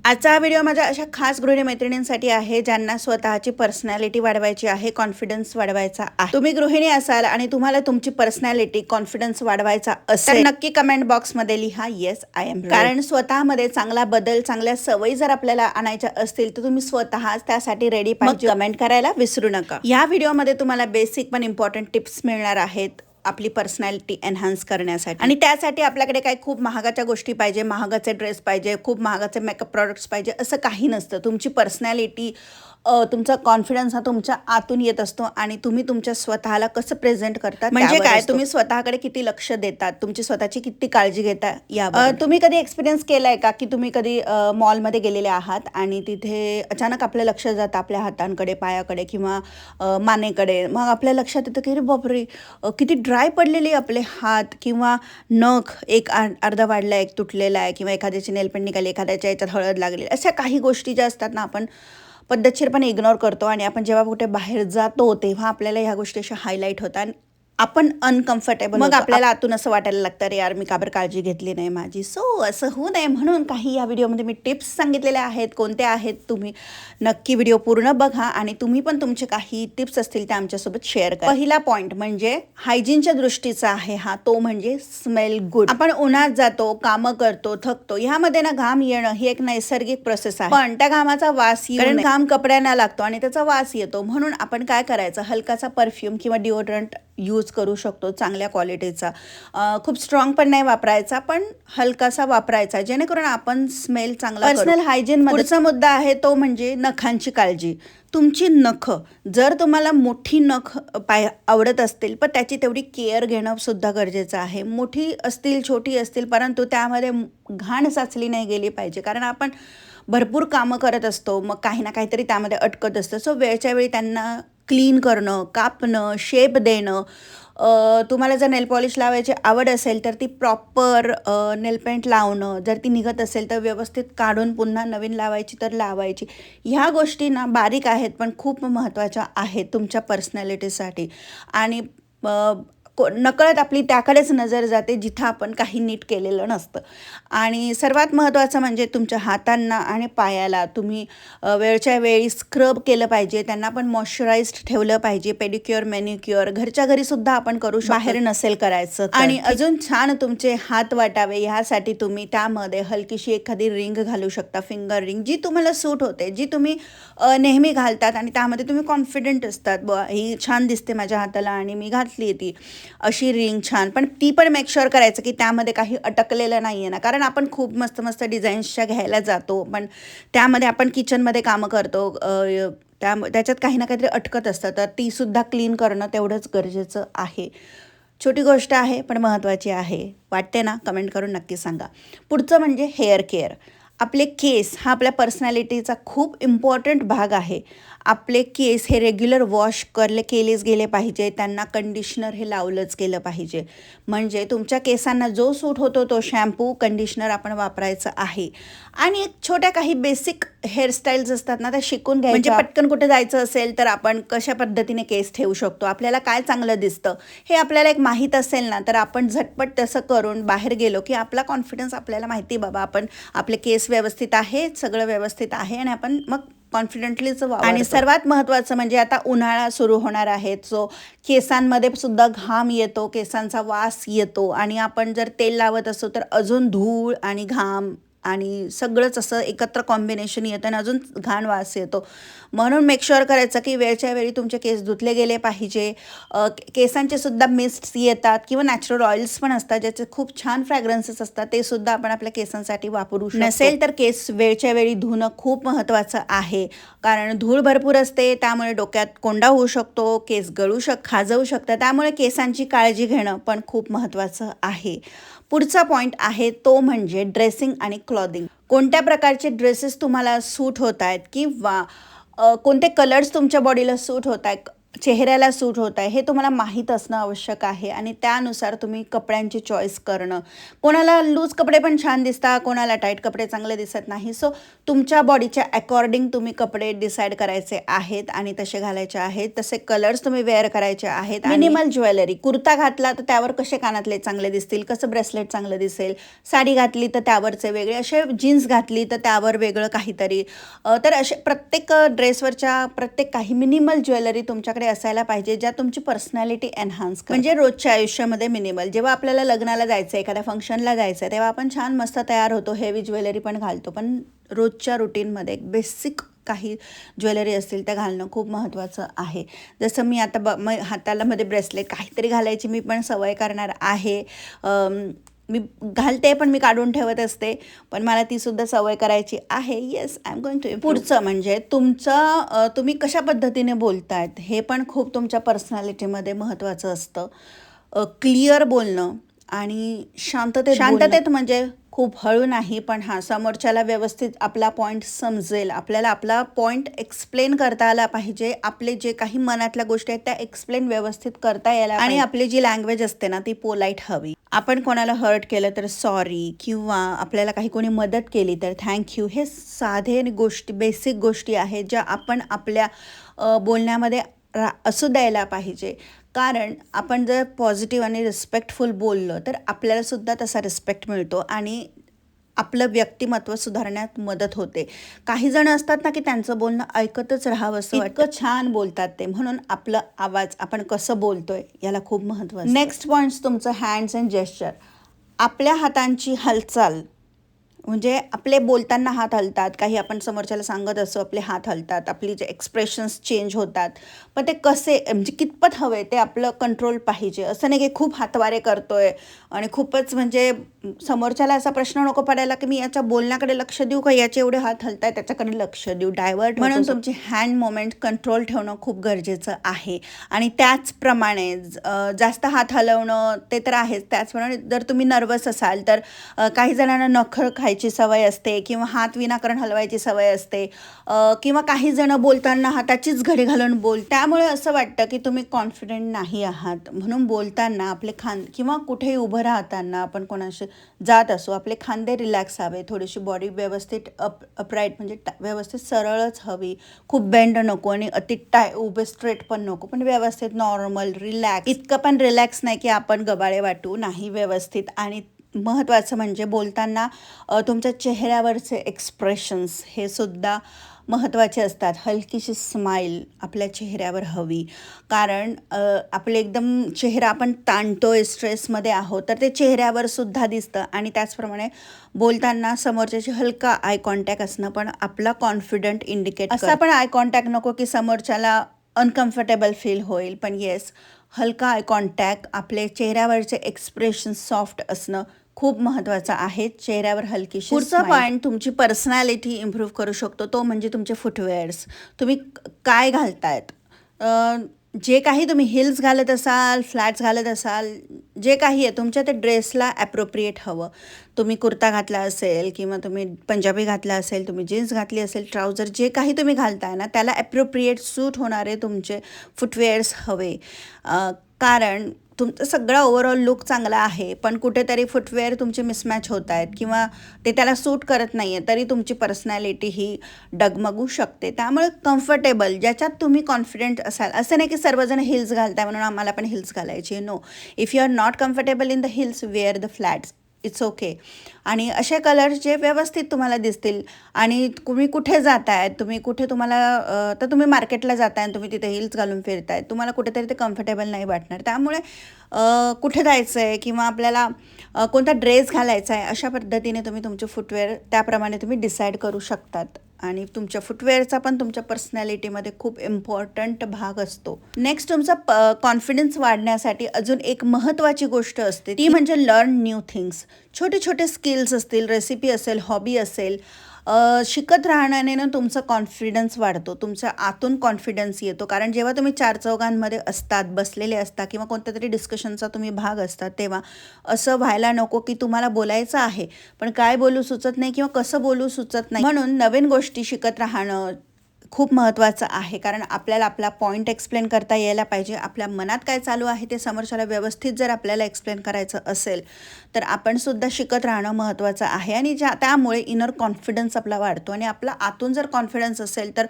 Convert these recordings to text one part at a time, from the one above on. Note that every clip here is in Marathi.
आजचा हा व्हिडिओ माझ्या अशा खास गृहिणी मैत्रिणींसाठी आहे ज्यांना स्वतःची पर्सनॅलिटी वाढवायची आहे, कॉन्फिडन्स वाढवायचा आहे. तुम्ही गृहिणी असाल आणि तुम्हाला तुमची पर्सनॅलिटी, कॉन्फिडन्स वाढवायचा असेल तर नक्की कमेंट बॉक्समध्ये लिहा येस आय एम. कारण स्वतःमध्ये चांगला बदल, चांगल्या सवयी जर आपल्याला आणायच्या असतील तर तुम्ही स्वतःच त्यासाठी रेडी पाहिजे. कमेंट करायला विसरू नका. या व्हिडिओमध्ये तुम्हाला बेसिक पण इम्पॉर्टंट टिप्स मिळणार आहेत आपली पर्सनॅलिटी एनहान्स करण्यासाठी. आणि त्यासाठी आपल्याकडे काही खूप महागाच्या गोष्टी पाहिजे, महागाचे ड्रेस पाहिजे, खूप महागाचे मेकअप प्रॉडक्ट्स पाहिजे असं काही नसतं. तुमची पर्सनॅलिटी, तुमचा कॉन्फिडन्स हा तुमच्या आतून येत असतो आणि तुम्ही तुमच्या स्वतःला कसं प्रेझेंट करतात म्हणजे काय, तुम्ही स्वतःकडे किती लक्ष देतात, तुमची स्वतःची किती काळजी घेता यावर. तुम्ही कधी एक्सपिरियन्स केलाय का की तुम्ही कधी मॉलमध्ये गेलेले आहात आणि तिथे अचानक आपलं लक्ष जातं आपल्या हातांकडे, पायाकडे किंवा मानेकडे. मग आपल्या लक्षात येतं की अरे बापरे, किती ड्राय पडलेले आपले हात किंवा नख, एक अर्धा वाढला, एक तुटलेला आहे किंवा एखाद्याची नेलपेंट निघाली, एखाद्याच्या याच्यात हळद लागली. अशा काही गोष्टी ज्या असतात ना आपण पद्धतशीरपणे इग्नोर करतो आणि आपण जेव्हा कुठे बाहेर जातो तेव्हा आपल्याला ह्या गोष्टी अशा हायलाईट होतात, आपण अनकम्फर्टेबल. मग आपल्याला आतून असं वाटायला लागतं अरे यार मी का बरं काळजी घेतली नाही माझी. सो असं होऊ नये म्हणून काही या व्हिडिओमध्ये मी टिप्स सांगितलेल्या आहेत. कोणत्या आहेत तुम्ही नक्की व्हिडिओ पूर्ण बघा आणि तुम्ही पण तुमचे काही टिप्स असतील त्या आमच्यासोबत शेअर करा. पहिला पॉईंट म्हणजे हायजीनच्या दृष्टीचा आहे हा, तो म्हणजे स्मेल गुड. आपण उन्हात जातो, कामं करतो, थकतो, ह्यामध्ये ना घाम येणं ही एक नैसर्गिक प्रोसेस आहे. पण त्या घामाचा वास येऊ नये, कारण घाम कपड्यांना लागतो आणि त्याचा वास येतो. म्हणून आपण काय करायचं, हलकाचा परफ्यूम किंवा डिओड्रंट यूज करू शकतो चांगल्या क्वालिटीचा. खूप स्ट्रॉंग पण नाही वापरायचा, पण हलकासा वापरायचा जेणेकरून आपण स्मेल चांगला. पर्सनल हायजीन पुढचा मुद्दा आहे तो म्हणजे नखांची काळजी. तुमची नख, जर तुम्हाला मोठी नख आवडत असतील पण त्याची तेवढी केअर घेणं सुद्धा गरजेचं आहे. मोठी असतील, छोटी असतील, परंतु त्यामध्ये घाण साचली नाही गेली पाहिजे, कारण आपण भरपूर कामं करत असतो, मग काही ना काहीतरी त्यामध्ये अटकत असतं. सो वेळच्या वेळी त्यांना क्लीन करणं, कापणं, शेप देणं. तुम्हाला जर नेल पॉलिश लावायची आवड असेल तर ती प्रॉपर नेलपेंट लावणं, जर ती निघत असेल तर व्यवस्थित काढून पुन्हा नवीन लावायची तर लावायची. ह्या गोष्टी ना बारीक आहेत पण खूप महत्त्वाच्या आहेत तुमच्या पर्सनॅलिटीसाठी. आणि नकळत आपली त्याकडेच नजर जाते जिथं आपण काही नीट केलेलं नसतं. आणि सर्वात महत्त्वाचं म्हणजे तुमच्या हातांना आणि पायाला तुम्ही वेळच्या वेळी स्क्रब केलं पाहिजे, त्यांना पण मॉइश्चराइज्ड ठेवलं पाहिजे. पेडिक्युअर, मॅनिक्युअर घरच्या घरी सुद्धा आपण करू शकतो, बाहेर नसेल करायचं. आणि अजून छान तुमचे हात वाटावे ह्यासाठी तुम्ही त्यामध्ये हलकीशी एखादी रिंग घालू शकता, फिंगर रिंग, जी तुम्हाला सूट होते, जी तुम्ही नेहमी घालतात आणि त्यामध्ये तुम्ही कॉन्फिडंट असतात, ब ही छान दिसते माझ्या हाताला आणि मी घातली ती अशी रिंग छान. पण ती पण मेक शुअर करायचं की त्यामध्ये काही अटकलेलं नाही आहे ना, कारण आपण खूप मस्त मस्त डिझाईन्सच्या घ्यायला जातो पण त्यामध्ये आपण किचनमध्ये कामं करतो, त्याच्यात काही ना काहीतरी अटकत असतं, तर ती सुद्धा क्लीन करणं तेवढंच गरजेचं आहे. छोटी गोष्ट आहे पण महत्त्वाची आहे, वाटते ना? कमेंट करून नक्की सांगा. पुढचं म्हणजे हेअर केअर. आपले केस हा आपल्या पर्सनॅलिटीचा खूप इम्पॉर्टंट भाग आहे. आपले केस हे रेग्युलर वॉश केलेच गेले पाहिजे, त्यांना कंडिशनर हे लावलंच गेलं पाहिजे. म्हणजे तुमच्या केसांना जो सूट होतो तो शॅम्पू, कंडिशनर आपण वापरायचं आहे. आणि एक छोट्या काही बेसिक हेअरस्टाईल्स असतात ना, त्या शिकून घ्यायच्या. म्हणजे पटकन कुठे जायचं असेल तर आपण कशा पद्धतीने केस ठेवू शकतो, आपल्याला काय चांगलं दिसतं हे आपल्याला एक माहीत असेल ना, तर आपण झटपट तसं करून बाहेर गेलो की आपला कॉन्फिडन्स, आपल्याला माहिती बाबा आपण आपले केस व्यवस्थित आहे, सगळं व्यवस्थित आहे आणि आपण मग कॉन्फिडेंटलीच वावरतो. आणि सर्वात महत्त्वाचं म्हणजे आता उन्हाळा सुरू होणार आहे, सो केसांमध्ये सुद्धा घाम येतो, केसांचा वास येतो आणि आपण जर तेल लावत असू तर अजून धूळ आणि घाम आणि सगळंच असं एकत्र कॉम्बिनेशन येतं आणि अजून घाण वास येतो. म्हणून मेक शुअर करायचं की वेळच्या वेळी तुमचे केस धुतले गेले पाहिजे. केसांचे सुद्धा मिस्ट्स येतात किंवा नॅचरल ऑइल्स पण असतात ज्याचे खूप छान फ्रॅग्रन्सेस असतात, ते सुद्धा आपण आपल्या केसांसाठी वापरू शकतो. नसेल तर केस वेळच्या वेळी धुणं खूप महत्त्वाचं आहे, कारण धूळ भरपूर असते, त्यामुळे डोक्यात कोंडा होऊ शकतो, केस गळू खाजवू शकतात, त्यामुळे केसांची काळजी घेणं पण खूप महत्त्वाचं आहे. पुढचा पॉईंट आहे तो म्हणजे ड्रेसिंग आणि क्लॉथिंग. कोणत्या प्रकारचे ड्रेसेस तुम्हाला सूट होत आहेत किंवा कोणते कलर्स तुमच्या बॉडीला सूट होत आहेत चेहऱ्याला सूट होत आहे हे तुम्हाला माहीत असणं आवश्यक आहे आणि त्यानुसार तुम्ही कपड्यांची चॉईस करणं. कोणाला लूज कपडे पण छान दिसतात, कोणाला टाईट कपडे चांगले दिसत नाही. सो तुमच्या बॉडीच्या अकॉर्डिंग तुम्ही कपडे डिसाईड करायचे आहेत आणि तसे घालायचे आहेत. तसे कलर्स तुम्ही वेअर करायचे आहेत. मिनिमल ज्वेलरी, कुर्ता घातला तर त्यावर कसे कानातले चांगले दिसतील, कसं ब्रेसलेट चांगलं दिसेल, साडी घातली तर त्यावरचे वेगळे, असे जीन्स घातली तर त्यावर वेगळं काहीतरी. तर असे प्रत्येक ड्रेसवरच्या प्रत्येक काही मिनिमल ज्वेलरी तुमच्याकडे असायला पाहिजे ज्या तुमची पर्सनॅलिटी एनहान्स म्हणजे रोजच्या आयुष्यामध्ये मिनिमल. जेव्हा आपल्याला लग्नाला जायचं, एखाद्या फंक्शनला जायचं, तेव्हा आपण छान मस्त तयार होतो, हेवी ज्वेलरी पण घालतो, पण रोजच्या रुटीनमध्ये एक बेसिक काही ज्वेलरी असतील त्या घालणं खूप महत्त्वाचं आहे. जसं मी आता हाताला मध्ये ब्रेसलेट काहीतरी घालायची मी पण सवय करणार आहे. मी घालते पण मी काढून ठेवत असते, पण मला ती सुद्धा सवय करायची आहे. Yes, I am going to. पुढचं म्हणजे तुम्ही कशा पद्धतीने बोलतायत हे पण खूप तुमच्या पर्सनॅलिटीमध्ये महत्त्वाचं असतं. क्लिअर बोलणं आणि शांततेत म्हणजे खूप हळू नाही, पण समोरच्याला व्यवस्थित आपला पॉईंट समजेल, आपल्याला आपला पॉईंट एक्सप्लेन करता आला पाहिजे. आपले जे काही मनातल्या गोष्टी आहेत त्या एक्सप्लेन व्यवस्थित करता यायला आणि आपली जी लँग्वेज असते ना ती पोलाईट हवी. आपण कोणाला हर्ट केलं तर सॉरी, किंवा आपल्याला काही कोणी मदत केली तर थँक्यू. हे साधे गोष्टी, बेसिक गोष्टी आहेत ज्या आपण आपल्या बोलण्यामध्ये असू द्यायला पाहिजे. कारण आपण जर पॉझिटिव्ह आणि रिस्पेक्टफुल बोललं तर आपल्यालासुद्धा तसा रिस्पेक्ट मिळतो आणि आपलं व्यक्तिमत्व सुधारण्यात मदत होते. काही जण असतात ना की त्यांचं बोलणं ऐकतच राहावं असं वाटतं, इतकं छान बोलतात ते. म्हणून आपलं आवाज, आपण कसं बोलतोय याला खूप महत्त्व असतं. नेक्स्ट पॉईंट्स तुमचं हँड्स अँड जेस्चर. आपल्या हातांची हालचाल म्हणजे आपले बोलताना हात हलतात, काही आपण समोरच्याला सांगत असो आपले हात हलतात, आपली जे एक्सप्रेशन्स चेंज होतात, पण ते कसे म्हणजे कितपत हवे ते आपलं कंट्रोल पाहिजे. असं नाही की खूप हातवारे करतोय आणि खूपच म्हणजे समोरच्याला असा प्रश्न नको पडायला की मी याच्या बोलण्याकडे लक्ष देऊ का, याचे एवढे हात हलताय त्याच्याकडे लक्ष देऊ, डायव्हर्ट. म्हणून तुमची हँड मोमेंट कंट्रोल ठेवणं खूप गरजेचं आहे. आणि त्याचप्रमाणे जास्त हात हलवणं ते तर आहेच, त्याचप्रमाणे जर तुम्ही नर्वस असाल तर काही जणांना नखं खायची सवय असते किंवा हात विनाकारण हलवायची सवय असते, किंवा काही जण बोलताना हाताचीच घडी घालून त्यामुळे असं वाटतं की तुम्ही कॉन्फिडेंट नाही आहात. म्हणून बोलताना आपले किंवा कुठेही उभं राहताना आपण कोणाशी जात असो, आपले खांदे रिलॅक्स हवे, थोडीशी बॉडी व्यवस्थित अपराईट म्हणजे व्यवस्थित सरळच हवी, खूप बेंड नको आणि अति उभे स्ट्रेट पण नको, पण व्यवस्थित नॉर्मल रिलॅक्स. इतकं पण रिलॅक्स नाही की आपण गबाळे वाटू, नाही, व्यवस्थित. आणि महत्त्वाचं म्हणजे बोलताना तुमच्या चेहऱ्यावरचे एक्सप्रेशन्स हे सुद्धा महत्त्वाचे असतात. हलकीशी स्माईल आपल्या चेहऱ्यावर हवी, कारण आपले एकदम चेहरा आपण ताणतोय, स्ट्रेसमध्ये आहोत तर ते चेहऱ्यावर सुद्धा दिसतं. आणि त्याचप्रमाणे बोलताना समोरच्याची हलका आय कॉन्टॅक्ट असणं पण आपला कॉन्फिडंट इंडिकेट. असा पण आय कॉन्टॅक्ट नको की समोरच्याला अनकम्फर्टेबल फील होईल, पण येस, हलका आय कॉन्टॅक्ट, आपले चेहऱ्यावरचे एक्सप्रेशन सॉफ्ट असणं खूप महत्त्वाचं आहे. चेहऱ्यावर हलकीशी. पुढचा पॉईंट तुमची पर्सनॅलिटी इम्प्रूव्ह करू शकतो तो म्हणजे तुमचे फुटवेअर्स. तुम्ही काय घालतायत, जे काही तुम्ही हिल्स घालत असाल, फ्लॅट्स घालत असाल, जे काही आहे तुमच्या त्या ड्रेसला ॲप्रोप्रिएट हवं. तुम्ही कुर्ता घातला असेल किंवा तुम्ही पंजाबी घातला असेल, तुम्ही जीन्स घातली असेल, ट्राउझर, जे काही तुम्ही घालताय ना त्याला ॲप्रोप्रिएट सूट होणारे तुमचे फुटवेअर्स हवे. कारण तुमचं सगळा ओव्हरऑल लुक चांगला आहे, पण कुठेतरी फुटवेअर तुमचे मिसमॅच होत आहेत किंवा ते त्याला सूट करत नाही आहे, तरी तुमची पर्सनॅलिटी ही डगमगू शकते. त्यामुळे कम्फर्टेबल, ज्याच्यात तुम्ही कॉन्फिडेंट असाल. असं नाही की सर्वजण हिल्स घालताय म्हणून आम्हाला पण हिल्स घालायची. No, if you are not comfortable in the heels, wear the flats, it's okay. आणि असे कलर्स जे व्यवस्थित तुम्हाला दिसतील. आणि तुम्ही कुठे जाताय, तुम्हाला तर तुम्ही मार्केटला जाताय आणि तुम्ही तिथे हिल्स घालून फिरताय, तुम्हाला कुठेतरी ते कम्फर्टेबल नाही वाटणार. त्यामुळे कुठे जायचं आहे किंवा आपल्याला कोणता ड्रेस घालायचा आहे, अशा पद्धतीने तुम्ही तुमचे फुटवेअर त्याप्रमाणे तुम्ही डिसाईड करू शकतात. आणि तुमच्या फुटवेअरचा पण तुमच्या पर्सनॅलिटीमध्ये खूप इम्पॉर्टंट भाग असतो. नेक्स्ट, तुमचा कॉन्फिडन्स वाढण्यासाठी अजून एक महत्त्वाची गोष्ट असते, ती म्हणजे लर्न न्यू थिंग्स. छोटे छोटे स्किल्स असतील, रेसिपी असेल, हॉबी असेल, शिकत राहण्याने ना तुमचा कॉन्फिडन्स वाढतो, तुमच्या आतून कॉन्फिडन्स येतो. कारण जेव्हा तुम्ही चार चौघांमध्ये असतात, बसलेले असता किंवा कोणत्या तरी डिस्कशनचा तुम्ही भाग असतात, तेव्हा असं व्हायला नको की तुम्हाला बोलायचं आहे पण काय बोलू सुचत नाही किंवा कसं बोलू सुचत नाही. म्हणून नवीन गोष्टी शिकत राहणं, खूप महत्त्वाचं आहे, कारण आपल्याला आपला पॉईंट एक्सप्लेन करता यायला पाहिजे. आपल्या मनात काय चालू आहे ते समोरच्याला व्यवस्थित जर आपल्याला एक्सप्लेन करायचं असेल तर आपण सुद्धा शिकत राहणं महत्त्वाचं आहे. आणि त्यामुळे इनर कॉन्फिडन्स आपला वाढतो आणि आपला आतून जर कॉन्फिडन्स असेल तर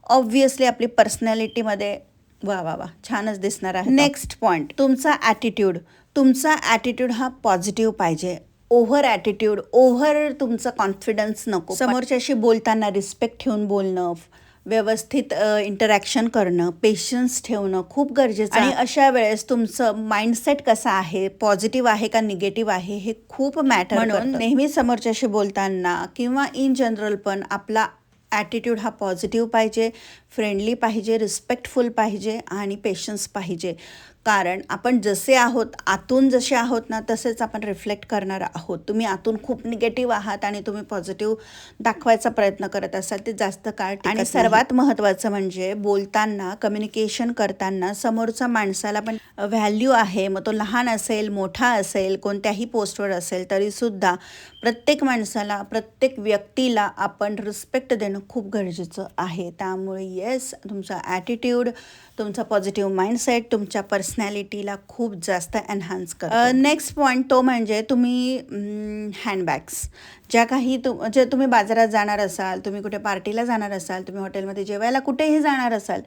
ऑब्व्हियसली आपली पर्सनॅलिटीमध्ये वा वा वा छानच दिसणार आहे. नेक्स्ट पॉईंट, तुमचा ॲटिट्यूड. तुमचा ॲटिट्यूड हा पॉझिटिव्ह पाहिजे. ओव्हर ॲटिट्यूड, ओव्हर तुमचा कॉन्फिडन्स नको. समोरच्याशी बोलताना रिस्पेक्ट ठेवून बोलणं, व्यवस्थित इंटरॅक्शन करणं, पेशन्स ठेवणं खूप गरजेचं आहे. आणि अशा वेळेस तुमचं माइंडसेट कसं आहे, पॉझिटिव्ह आहे का निगेटिव्ह आहे, हे खूप मॅटर करतं. म्हणून नेहमी समोरच्याशी बोलताना किंवा इन जनरल पण आपला ॲटिट्यूड हा पॉझिटिव्ह पाहिजे, फ्रेंडली पाहिजे, रिस्पेक्टफुल पाहिजे आणि पेशन्स पाहिजे. कारण आपण जसे आहोत, आतून जसे आहोत ना, तसेच आपण रिफ्लेक्ट करणार आहोत. तुम्ही आतून खूप निगेटिव्ह आहात आणि तुम्ही पॉझिटिव्ह दाखवायचा प्रयत्न करत असाल ते जास्त काळ टिकत नाही. आणि सर्वात महत्त्वाचं म्हणजे बोलताना, कम्युनिकेशन करताना समोरचा माणसाला पण व्हॅल्यू आहे. मग तो लहान असेल, मोठा असेल, कोणत्याही पोस्टवर असेल तरीसुद्धा प्रत्येक माणसाला, प्रत्येक व्यक्तीला आपण रिस्पेक्ट देणं खूप गरजेचं आहे. त्यामुळे येस, तुमचा ॲटिट्यूड, तुमचा पॉझिटिव्ह माइंडसेट तुमच्या पर्सनॅलिटीला खूप जास्त एन्हान्स करतो. नेक्स्ट पॉईंट तो म्हणजे तुम्ही हँडबॅग्स. जे तुम्ही बाजारात जाणार असाल, तुम्ही कुठे पार्टीला जाणार असाल, तुम्ही हॉटेलमध्ये जेवायला कुठेही जाणार असाल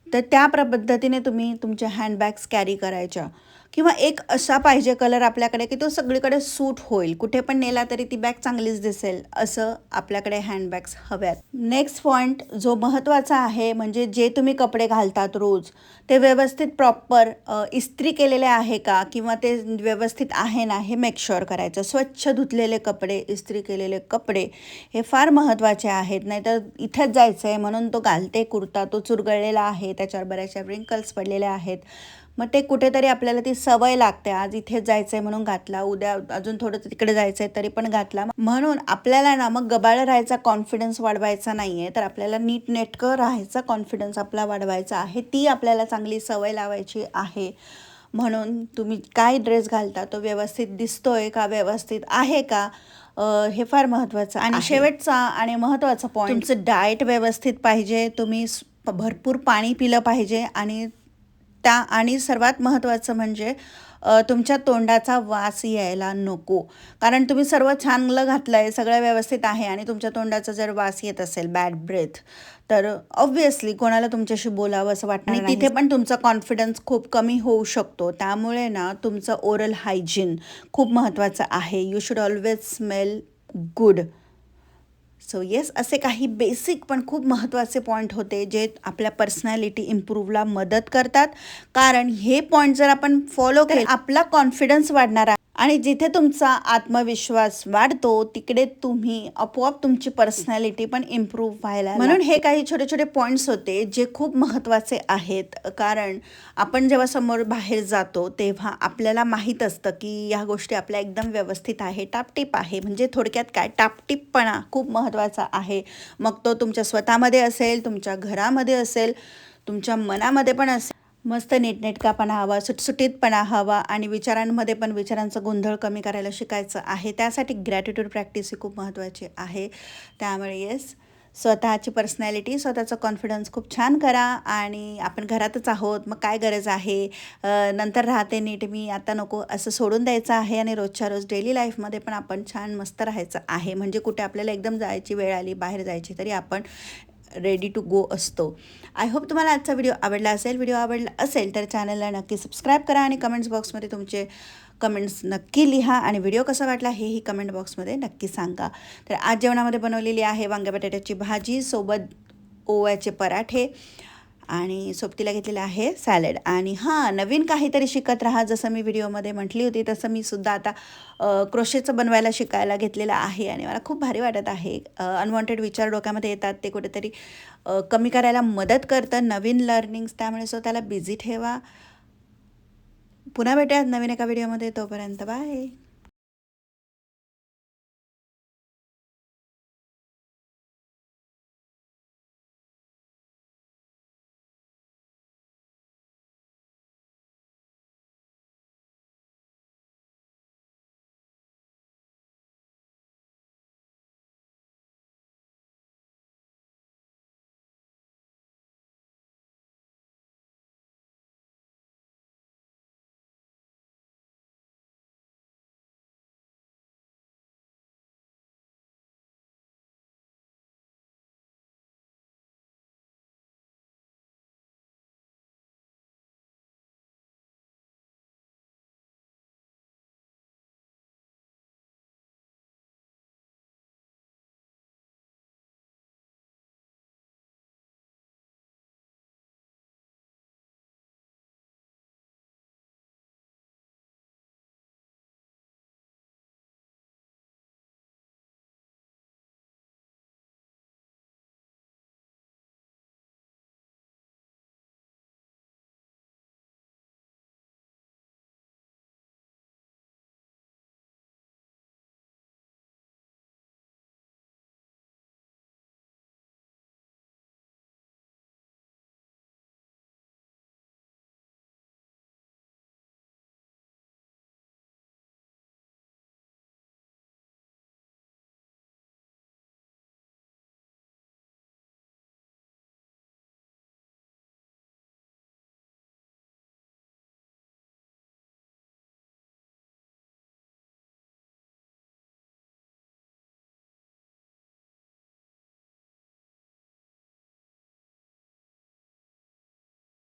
तर त्या पद्धतीने तुम्ही तुमच्या हँडबॅग्स कॅरी करायच्या. किंवा एक असा पाहिजे कलर आपल्याकडे की तो सगळीकडे सूट होईल, कुठे पण नेला तरी ती बॅग चांगलीच दिसेल, असं आपल्याकडे हँडबॅग्स हव्यात. नेक्स्ट पॉईंट जो महत्त्वाचा आहे म्हणजे जे तुम्ही कपडे घालतात रोज ते व्यवस्थित प्रॉपर इस्त्री केलेले आहे का किंवा ते व्यवस्थित आहे ना हे मेक शुअर करायचं. स्वच्छ धुतलेले कपडे, इस्त्री केलेले कपडे हे फार महत्त्वाचे आहेत. नाहीतर इथेच जायचं आहे म्हणून तो घालते कुर्ता, तो चुरगळलेला आहे, त्याच्यावर बऱ्याचशा रिंकल्स पडलेले आहेत, मग ते कुठेतरी आपल्याला ती सवय लागते. आज इथेच जायचं आहे म्हणून घातला, उद्या अजून थोडं तिकडे जायचं आहे तरी पण घातला. म्हणून आपल्याला ना मग गबाळ राहायचा, कॉन्फिडन्स वाढवायचा नाही आहे, तर आपल्याला नीटनेटकं राहायचा, कॉन्फिडन्स आपला वाढवायचा आहे, ती आपल्याला चांगली सवय लावायची आहे. म्हणून तुम्ही काय ड्रेस घालता तो व्यवस्थित दिसतोय का, व्यवस्थित आहे का, हे फार महत्त्वाचं. आणि शेवटचा आणि महत्त्वाचा पॉईंट, तुमचं डाएट व्यवस्थित पाहिजे, तुम्ही भरपूर पाणी पिलं पाहिजे आणि सर्वात महत्त्वाचं म्हणजे तुमच्या तोंडाचा वास यायला नको. कारण तुम्ही सर्व चांगलं घातलं आहे, सगळं व्यवस्थित आहे आणि तुमच्या तोंडाचा जर वास येत असेल, बॅड ब्रेथ, तर ऑब्व्हियसली कोणाला तुमच्याशी बोलावं असं वाटणार नाही. तिथे पण तुमचा कॉन्फिडन्स खूप कमी होऊ शकतो. त्यामुळे ना तुमचं ओरल हायजीन खूप महत्त्वाचं आहे. You should always smell good. So yes, असे काही बेसिक पण खूप महत्त्वाचे पॉईंट होते जे आपल्या पर्सनॅलिटी इम्प्रूव्हला मदत करतात. कारण हे पॉईंट जर आपण फॉलो केले आपला कॉन्फिडन्स वाढणार आहे आणि जिथे तुमचा आत्मविश्वास वाढतो तिकडे तुम्ही आपोआप तुमची पर्सनॅलिटी पण इम्प्रूव्ह व्हायला. म्हणून हे काही छोटे छोटे पॉईंट्स होते जे खूप महत्त्वाचे आहेत. कारण आपण जेव्हा समोर बाहेर जातो तेव्हा आपल्याला माहीत असतं की ह्या गोष्टी आपल्या एकदम व्यवस्थित आहे, टापटीप आहे. म्हणजे थोडक्यात काय, टापटीपपणा खूप महत्त्वाचा आहे. मग तो तुमच्या स्वतःमध्ये असेल, तुमच्या घरामध्ये असेल, तुमच्या मनामध्ये पण असेल. मस्त नीटनेटकापणा हवा, सुटसुटीतपणा हवा आणि विचारांमध्ये पण विचारांचा गोंधळ कमी करायला शिकायचं आहे. त्यासाठी ग्रॅटिट्यूड प्रॅक्टिस ही खूप महत्त्वाची आहे. त्यामुळे येस, स्वतःची पर्सनॅलिटी, स्वतःचा कॉन्फिडन्स खूप छान करा. आणि आपण घरातच आहोत, मग काय गरज आहे, नंतर राहते नीट मी, आता नको, असं सोडून द्यायचं आहे. आणि रोजच्या रोज डेली लाईफमध्ये पण आपण छान मस्त राहायचं आहे. म्हणजे कुठे आपल्याला एकदम जायची वेळ आली, बाहेर जायची, तरी आपण रेडी टू गो असतो. आय होप तुम्हाला आजचा व्हिडिओ आवडला असेल. व्हिडिओ आवडला असेल तर चॅनलला नक्की सबस्क्राईब करा आणि कमेंट्स बॉक्समध्ये तुमचे कमेंट्स नक्की लिहा आणि व्हिडिओ कसा वाटला हेही कमेंट बॉक्समध्ये नक्की सांगा. तर आज जेवणामध्ये बनवलेली आहे वांग्या बटाट्याची भाजी, सोबत ओव्याचे पराठे आणि सोबतीला घेतलेलं आहे सॅलड. आणि हां, नवीन काहीतरी शिकत राहा. जसं मी व्हिडिओमध्ये म्हटली होती तसं मी सुद्धा आता क्रोशेचं बनवायला शिकायला घेतलेलं आहे आणि मला खूप भारी वाटत आहे. अनवॉन्टेड विचार डोक्यामध्ये येतात ते कुठेतरी कमी करायला मदत करतं नवीन लर्निंग्स. त्यामुळे स्वतःला बिझी ठेवा. पुन्हा भेटूयात नवीन एका व्हिडिओमध्ये. तोपर्यंत बाय.